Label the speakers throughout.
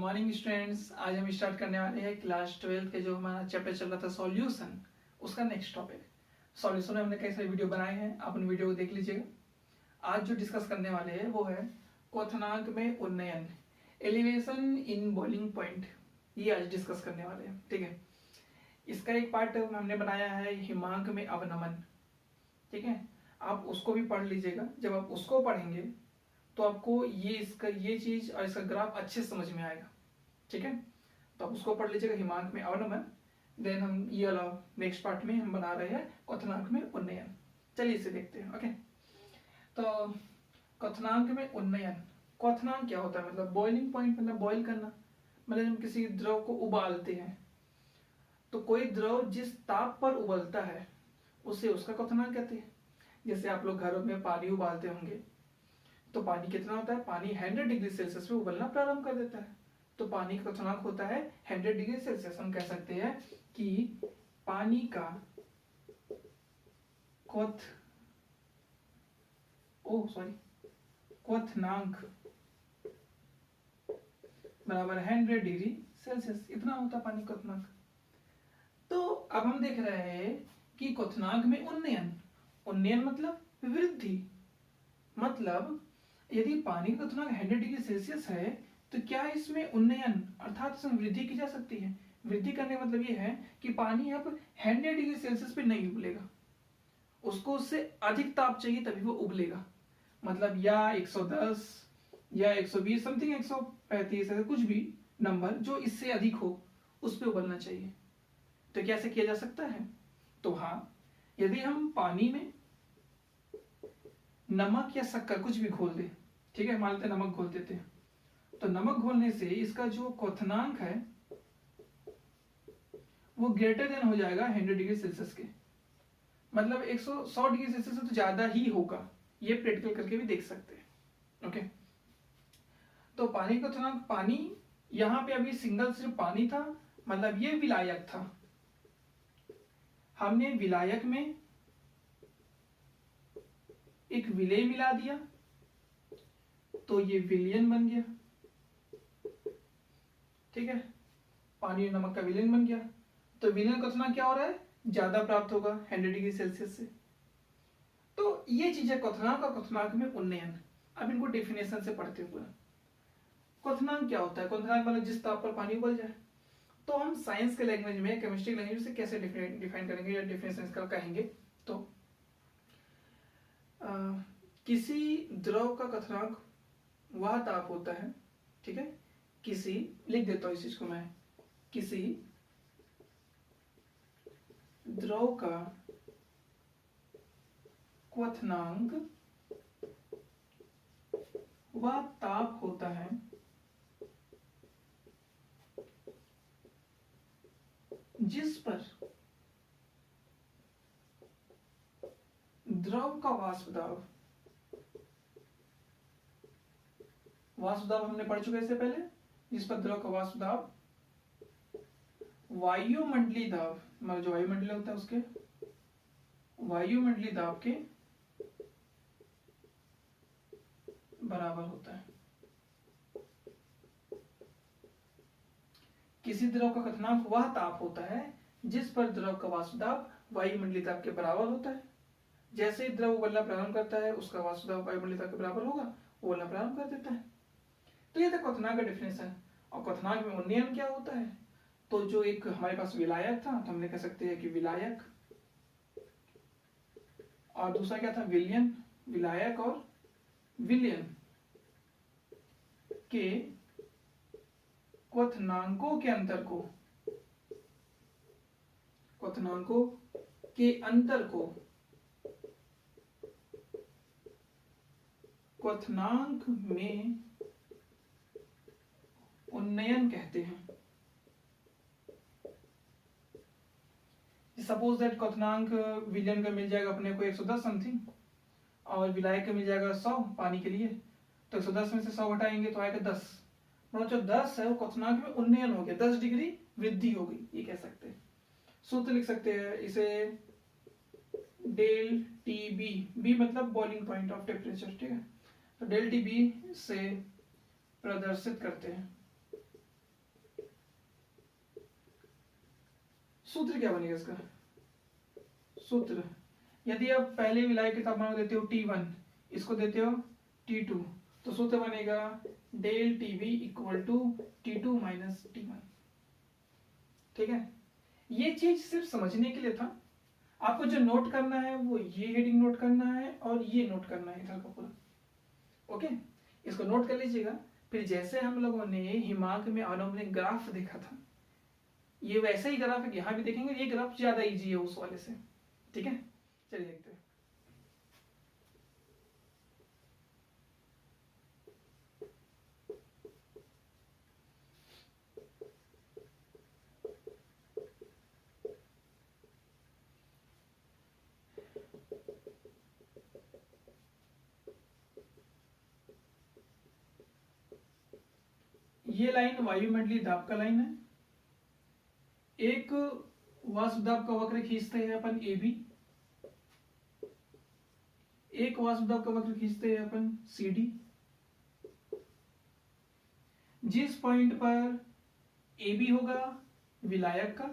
Speaker 1: Morning students. आज हम start करने वाले हैं क्लास 12 के जो हमारा चैप्टर चल रहा था सॉल्यूशन, उसका नेक्स्ट टॉपिक सॉल्यूशन में हमने कई सारे वीडियो बनाए हैं, आप उन वीडियो को देख लीजिएगा। आज जो डिस्कस करने वाले हैं वो है क्वथनांक में उन्नयन, एलिवेशन इन बॉइलिंग पॉइंट। ये आज डिस्कस करने वाले हैं, ठीक है। इसका एक पार्ट हमने बनाया है हिमांक में अवनमन, ठीक है। आप उसको भी पढ़ लीजिएगा। जब आप उसको पढ़ेंगे तो आपको ये चीज और इसका ग्राफ अच्छे समझ में आएगा, ठीक है। तो आप उसको पढ़ लीजिएगा, हिमांक में अवनमन। देन हम ये वाला नेक्स्ट पार्ट में हम बना रहे हैं क्वथनांक में उन्नयन। चलिए इसे देखते हैं, ओके। तो क्वथनांक में उन्नयन, क्वथनांक क्या होता है? मतलब बॉइलिंग पॉइंट, मतलब बॉइल करना। मतलब हम किसी द्रव को उबालते हैं तो कोई द्रव जिस ताप पर उबलता है उसे उसका क्वथनांक कहते हैं। जैसे आप लोग घरों में पानी उबालते होंगे तो पानी कितना होता है? पानी 100 डिग्री सेल्सियस पे उबलना प्रारंभ कर देता है, तो पानी का क्वथनांक होता है 100 डिग्री सेल्सियस। हम कह सकते हैं कि पानी का क्वथनांक बराबर 100 डिग्री सेल्सियस, इतना होता है पानी क्वथनांक। तो अब हम देख रहे हैं कि क्वथनांक में उन्नयन, उन्नयन मतलब वृद्धि। मतलब यदि पानी का क्वथनांक 100 डिग्री सेल्सियस है तो क्या इसमें उन्नयन अर्थात इसमें वृद्धि की जा सकती है? वृद्धि करने का मतलब ये है कि पानी अब 100 डिग्री सेल्सियस पे नहीं उबलेगा, उसको उससे अधिक ताप चाहिए तभी वो उबलेगा। मतलब या 110 या 120 समथिंग 135 ऐसा कुछ भी नंबर जो इससे अधिक हो उस पे उबलना चाहिए। तो कैसे किया जा सकता है? तो हाँ, यदि हम पानी में नमक या शक्कर कुछ भी घोल दे, ठीक है, मान लेते नमक घोल देते हैं, तो नमक घोलने से इसका जो क्वथनांक है वो ग्रेटर देन हो जाएगा 100 डिग्री सेल्सियस के। मतलब 100 डिग्री सेल्सियस से तो ज्यादा ही होगा, ये प्रैक्टिकल करके भी देख सकते हैं, ओके। तो पानी का क्वथनांक, पानी यहां पे अभी सिंगल सिर्फ पानी था, मतलब ये विलायक था। हमने विलायक में एक विलेय मिला दिया तो ये विलयन बन गया, ठीक है। पानी और नमक का विलयन बन गया तो विलयन क्वथनांक क्या हो रहा है? ज्यादा प्राप्त होगा 100 डिग्री सेल्सियस से। तो ये चीज है क्वथनांक और क्वथनांक में उन्नयन। अब इनको डेफिनेशन से पढ़ते हुए, क्वथनांक क्या होता है? क्वथनांक मतलब जिस ताप पर पानी उबल जाए। तो हम साइंस के लैंग्वेज में, केमिस्ट्री लैंग्वेज से कैसे डिफाइन करेंगे या डेफिनेशन इसका कहेंगे? तो किसी द्रव का क्वथनांक वह ताप होता है, ठीक है। किसी, लिख देता हूं इस चीज को मैं, किसी द्रव का क्वथनांक वह ताप होता है जिस पर द्रव का वाष्प दाब, वाष्प दाब हमने पढ़ चुके इससे पहले, जिस पर द्रव का वाष्प दाब वायुमंडलीय दाब, मतलब जो वायुमंडलीय होता है उसके वायुमंडलीय दाब के बराबर होता है। किसी द्रव का क्वथनांक वह ताप होता है जिस पर द्रव का वाष्प दाब वायुमंडलीय दाब के बराबर होता है। जैसे ही द्रव उबलना प्रारंभ करता है उसका वाष्प दाब वायुमंडलीय दाब के बराबर होगा, वो उबलना प्रारंभ कर देता है। तो ये था क्वथनांक का डेफिनेशन। और क्वथनांक में उन्नयन क्या होता है? तो जो एक हमारे पास विलायक था तो हमने कह सकते हैं कि विलायक, और दूसरा क्या था? विलयन। विलायक और विलयन के क्वथनांकों के अंतर को, क्वथनांकों के अंतर को क्वथनांक में उन्नयन कहते हैं। सपोज दैट क्वथनांक विलयन का मिल जाएगा अपने को 110 समथिंग और विलायक का मिल जाएगा 100 पानी के लिए, तो 110 में से 100 घटाएंगे तो आएगा 10। मतलब जो 10 है वो क्वथनांक में उन्नयन हो गया, 10 डिग्री वृद्धि हो गई, ये कह सकते हैं। सूत्र लिख सकते हैं इसे, डेल टी बी, बी मतलब बॉइलिंग पॉइंट ऑफ टेम्परेचर, ठीक है। तो डेल टी बी से प्रदर्शित करते हैं सूत्र क्या बनेगा इसका? सूत्र, यदि आप पहले विलायक के तापमान को देते हो T1, इसको देते हो T2, तो सूत्र बनेगा del TV equal to T2 minus T1। ठीक है, ये चीज सिर्फ समझने के लिए था। आपको जो नोट करना है वो ये हेडिंग नोट करना है और ये नोट करना है इधर का पूरा। ओके, इसको नोट कर लीजिएगा। फिर जैसे हम लोगों ने हिमांक में अनोमलिक ग्राफ देखा था, ये वैसे ही ग्राफ है, यहाँ भी देखेंगे। ये ग्राफ ज्यादा इजी है उस वाले से। ठीक है, चलिए देखते हैं। ये लाइन वायुमंडलीय दाब का लाइन है। एक वाष्पदाब का वक्र खींचते हैं अपन AB, एक वाष्पदाब का वक्र खींचते हैं अपन CD। जिस पॉइंट पर AB होगा विलायक का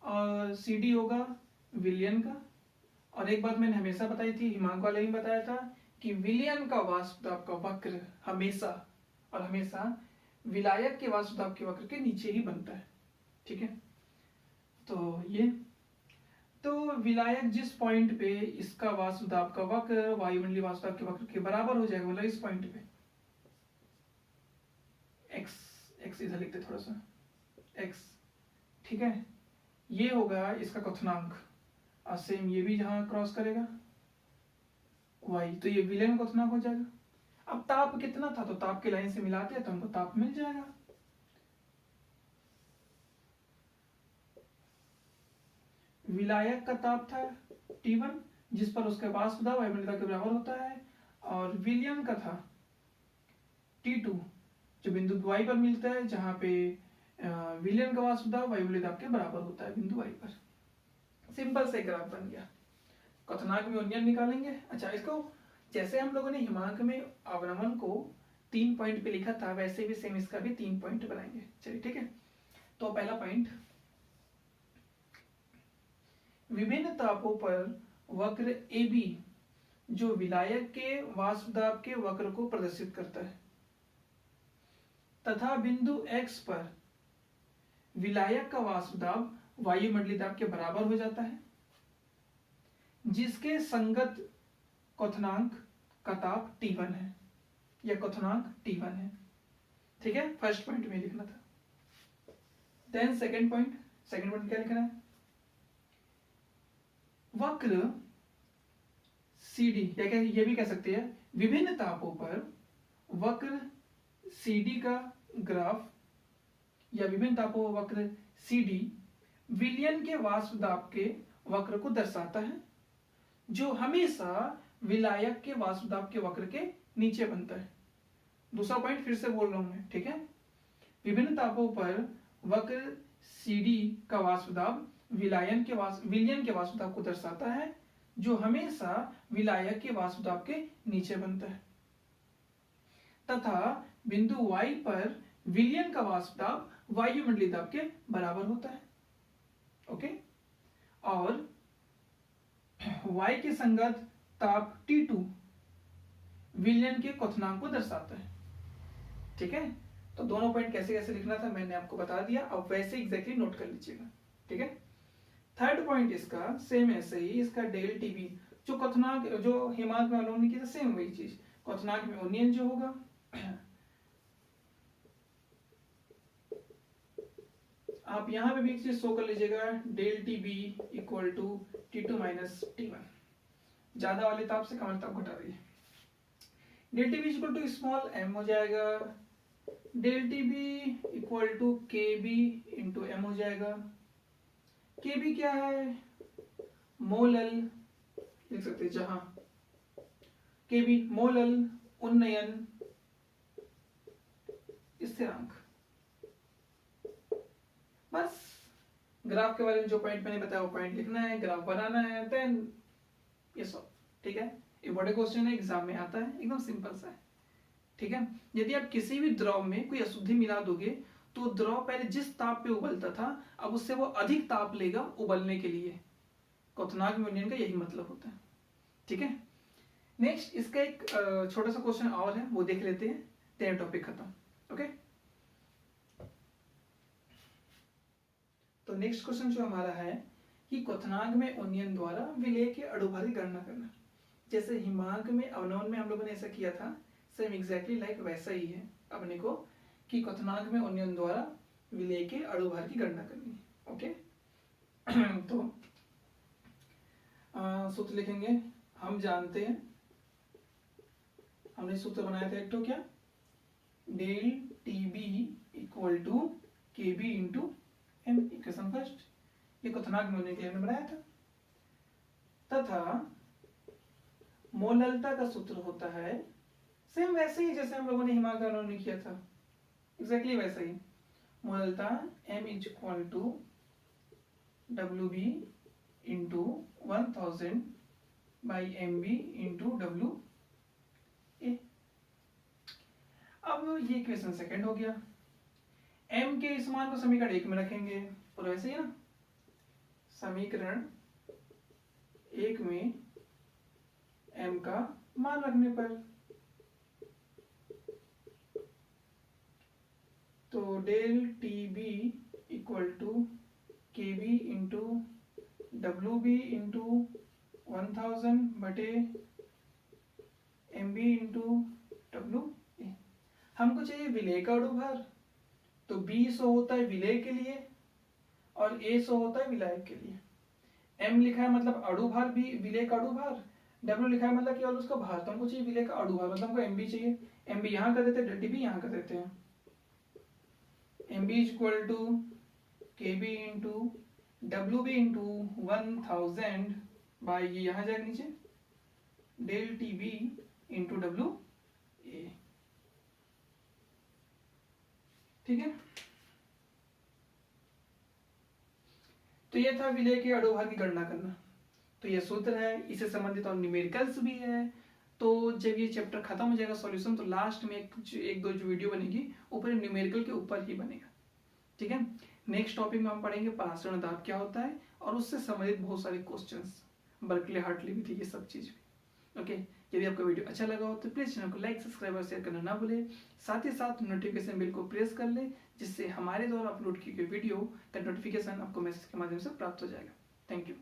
Speaker 1: और CD होगा विलयन का। और एक बात मैंने हमेशा बताई थी, हिमांक वाले भी बताया था कि विलयन का वाष्पदाब का वक्र हमेशा और हमेशा विलायक के वाष्पदाब के वक्र के नीचे ही बनता है। ठीक है, तो ये तो विलायक जिस पॉइंट पे इसका वाष्पदाब का वक्र वायुमंडलीय वाष्पदाब के वक्र के बराबर हो जाएगा, मतलब इस पॉइंट पे x इधर लिखते थोड़ा सा x। ठीक है, ये होगा इसका क्वथनांक और सेम ये भी जहां क्रॉस करेगा y, तो ये विलयन क्वथनांक हो जाएगा। अब ताप कितना था, तो ताप की लाइन से मिलाते हैं तो हमको ताप मिल जाएगा। विलायक का ताप था T1, जिस पर उसके वाष्पदाब वायुमंडलीय के बराबर होता है, और विलयन का था T2, जो बिंदु y पर मिलता है, जहां पे विलयन का वाष्पदाब वायुमंडलीय दाब के बराबर होता है बिंदु y पर। सिंपल से ग्राफ बन गया। क्वथनांक में उन्नयन निकालेंगे। अच्छा, इसको जैसे हम लोगों ने हिमांक में अवनमन को 3 पॉइंट पे लिखा था, वैसे भी सेम इसका भी 3 पॉइंट बनाएंगे। चलिए ठीक है, तो पहला पॉइंट, विभिन्न तापों पर वक्र AB जो विलायक के वाष्पदाब के वक्र को प्रदर्शित करता है तथा बिंदु X पर विलायक का वाष्पदाब वायुमंडलीय दाब के बराबर हो जाता है, जिसके संगत क्वथनांक का ताप T1 है या क्वथनांक T1 है। ठीक है, फर्स्ट पॉइंट में लिखना था। देन सेकंड पॉइंट क्या लिखना है? वक्र CD, या क्या ये भी कह सकते हैं, विभिन्न तापों पर वक्र CD का ग्राफ या विभिन्न तापों पर वक्र CD विलयन के वाष्पदाब के वक्र को दर्शाता है, जो हमेशा विलायक के वाष्पदाब के वक्र के नीचे बनता है। दूसरा पॉइंट फिर से बोल रहा हूं मैं। ठीक है, विभिन्न तापों पर वक्र CD का वाष्पदाब विलयन के वाष्पदाब को दर्शाता है, जो हमेशा विलायक के वाष्पदाब के नीचे बनता है, तथा बिंदु Y पर विलयन का वाष्पदाब वायुमंडलीय दाब के बराबर होता है। ओके, और Y के संगत ताप T2 विलयन के क्वथनांक को दर्शाता है। ठीक है, तो दोनों पॉइंट कैसे कैसे लिखना था मैंने आपको बता दिया, अब वैसे एग्जैक्टली नोट कर लीजिएगा। ठीक है, थर्ड पॉइंट इसका सेम ऐसे ही, इसका डेल टीवी जो क्वथनांक जो हिमांक में अवलोकन की था, सेम वही चीज, क्वथनांक में उन्नयन जो होगा आप यहां पे भी एक चीज शो कर लीजिएगा, del TB equal to T2 minus T1, ज्यादा वाले ताप से कम वाले ताप घटा रही है। Del TB equal to small m हो जाएगा, del TB equal to KB into m हो जाएगा। KB क्या है? मोलल लिख सकते हैं, जहां KB मोलल उन्नयन स्थिरांक। बस ग्राफ के बारे में जो पॉइंट मैंने बताया वो पॉइंट लिखना है, ग्राफ बनाना है, देन ये सब। ठीक है, इम्पोर्टेंट क्वेश्चन है, एग्जाम में आता है, एकदम सिंपल सा है। ठीक है, यदि आप किसी भी द्रव में कोई अशुद्धि मिला दोगे तो द्रव पहले जिस ताप पे उबलता था अब उससे वो अधिक ताप लेगा उबलने के लिए। क्वथनांक में उन्नयन का यही मतलब होता है। ठीक है, नेक्स्ट इसका एक छोटा सा क्वेश्चन और है, वो देख लेते हैं, तेरा टॉपिक खत्म। ओके, तो नेक्स्ट क्वेश्चन जो हमारा है कि क्वथनांक में उन्नयन द्वारा विलेय के अणुभार की गणना करना। जैसे हिमांक में अवनवन में हम लोगों ने ऐसा किया था, सेम एग्जैक्टली लाइक वैसा ही है अपने को कि क्वथनांक में उन्नयन द्वारा विलेय के अणुभार की गणना करनी है। ओके तो सूत्र लिखेंगे। हम जानते हैं, हमने सूत्र बनाया था एक तो क्या, del T B equal to K B into M, equation first, ये क्वथनांक में उन्नयन के लिए हमने बनाया था। तथा मोललता का सूत्र होता है सेम वैसे ही जैसे हम लोगों ने हिमांक में किया था, एग्जैक्टली वैसा ही। मोललता m is equal to W B into 1000 by M B into W A. अब ये इक्वेशन सेकंड हो गया। m के इस मान को समीकरण 1 में रखेंगे, और वैसे ही ना समीकरण 1 में m का मान रखने पर, तो del T B equal to K B into W B into 1000 बटे M B into W A. हमको चाहिए विलेय का अणुभार, तो बी 100 होता है विलेय के लिए और a 100 होता है विलायक के लिए। m लिखा है मतलब अणुभार, भी विलेय का अणुभार, w लिखा है मतलब केवल उसका भार, तो हमको चाहिए विलेय का अणुभार, मतलब हमको mb चाहिए। mb यहाँ कर देते हैं, dt भी यहाँ कर देते हैं। mb is equal to kb into W B into 1000 by ये यहाँ जाएगा नीचे del T B into W A. ठीक है, तो ये था विलेय के अणुभार की गणना करना। तो ये सूत्र है, इससे संबंधित और न्यूमेरिकल्स भी है। तो जब ये चैप्टर खत्म हो जाएगा सॉल्यूशन, तो लास्ट में एक दो जो वीडियो बनेगी ऊपर न्यूमेरिकल के ऊपर ही बनेगा। ठीक है, नेक्स्ट टॉपिक में हम पढ़ेंगे परासरण दाब क्या होता है और उससे संबंधित बहुत सारे क्वेश्चंस, बर्कले हार्टली भी थी, ये सब चीज भी। ओके, यदि आपका वीडियो अच्छा लगा हो तो प्लीज चैनल को लाइक, सब्सक्राइब और शेयर करना ना भूले। साथ ही साथ नोटिफिकेशन बिल को प्रेस कर ले, जिससे हमारे द्वारा अपलोड की गई वीडियो का नोटिफिकेशन आपको मैसेज के माध्यम से प्राप्त हो जाएगा। Thank you.